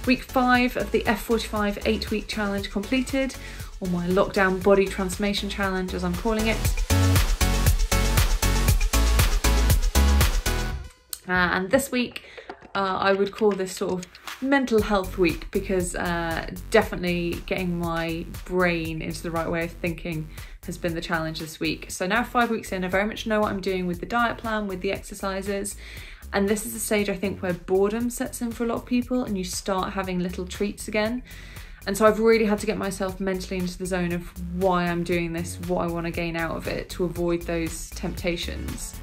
Week 5 of the F45 8-week challenge completed, or my lockdown body transformation challenge as I'm calling it. And this week I would call this sort of mental health week, because definitely getting my brain into the right way of thinking has been the challenge this week. So now 5 weeks in, I very much know what I'm doing with the diet plan, with the exercises, and this is the stage I think where boredom sets in for a lot of people and you start having little treats again. And so I've really had to get myself mentally into the zone of why I'm doing this, what I want to gain out of it, to avoid those temptations.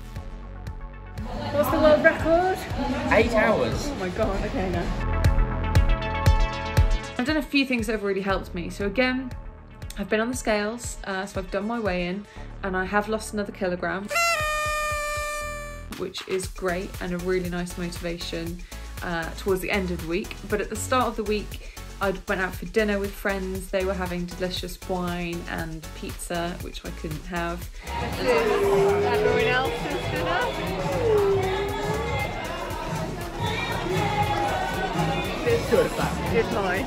What's the world record? 8 hours. Oh my god, okay now. I've done a few things that have really helped me. So again, I've been on the scales, so I've done my weigh-in and I have lost another kilogram, which is great and a really nice motivation towards the end of the week. But at the start of the week, I went out for dinner with friends. They were having delicious wine and pizza, which I couldn't have. Everyone else's dinner. It's mine.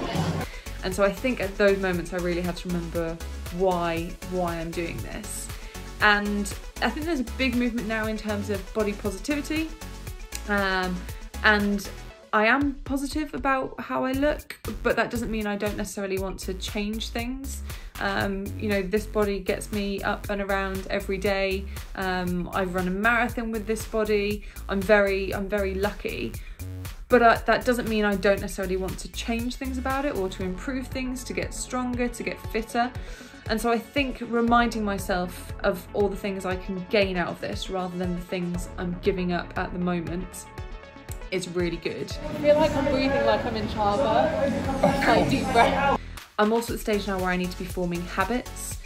And so I think at those moments I really had to remember why I'm doing this. And I think there's a big movement now in terms of body positivity, and I am positive about how I look, but that doesn't mean I don't necessarily want to change things. You know, this body gets me up and around every day. I've run a marathon with this body. I'm very lucky. But that doesn't mean I don't necessarily want to change things about it or to improve things, to get stronger, to get fitter. And so I think reminding myself of all the things I can gain out of this rather than the things I'm giving up at the moment is really good. I feel like I'm breathing like I'm in childbirth. Like deep breath. I'm also at the stage now where I need to be forming habits,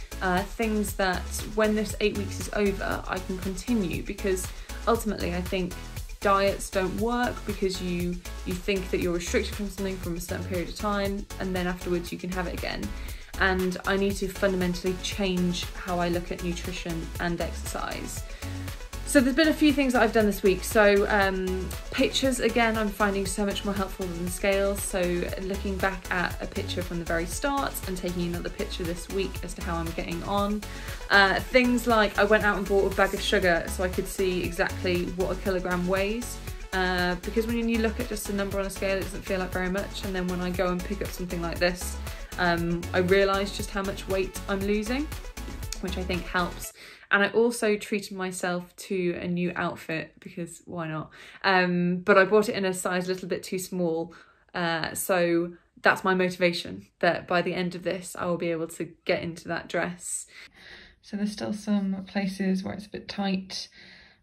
things that when this 8 weeks is over, I can continue, because ultimately I think diets don't work because you think that you're restricted from something from a certain period of time and then afterwards you can have it again. And I need to fundamentally change how I look at nutrition and exercise. So there's been a few things that I've done this week. So pictures, again, I'm finding so much more helpful than the scales. So looking back at a picture from the very start and taking another picture this week as to how I'm getting on. Things like I went out and bought a bag of sugar so I could see exactly what a kilogram weighs. Because when you look at just a number on a scale, it doesn't feel like very much. And then when I go and pick up something like this, I realise just how much weight I'm losing, which I think helps. And I also treated myself to a new outfit, because why not? But I bought it in a size a little bit too small. So that's my motivation, that by the end of this, I will be able to get into that dress. So there's still some places where it's a bit tight,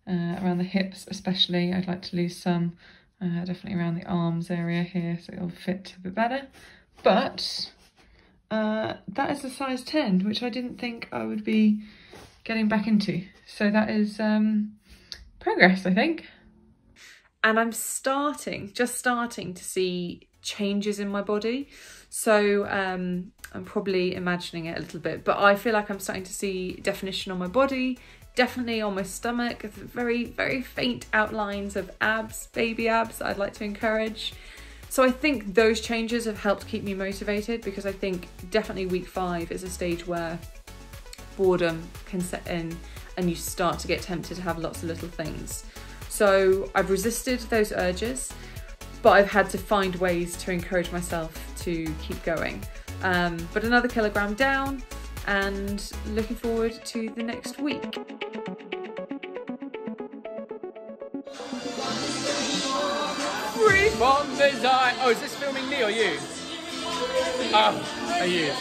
around the hips especially. I'd like to lose some, definitely around the arms area here, so it'll fit a bit better. But that is a size 10, which I didn't think I would be getting back into. So that is progress, I think. And I'm just starting to see changes in my body. So I'm probably imagining it a little bit, but I feel like I'm starting to see definition on my body, definitely on my stomach, very faint outlines of abs, baby abs that I'd like to encourage. So I think those changes have helped keep me motivated, because I think definitely week 5 is a stage where boredom can set in and you start to get tempted to have lots of little things. So I've resisted those urges, but I've had to find ways to encourage myself to keep going. But another kilogram down, and looking forward to the next week. Free from desire. Oh, is this filming me or you? Oh, are you?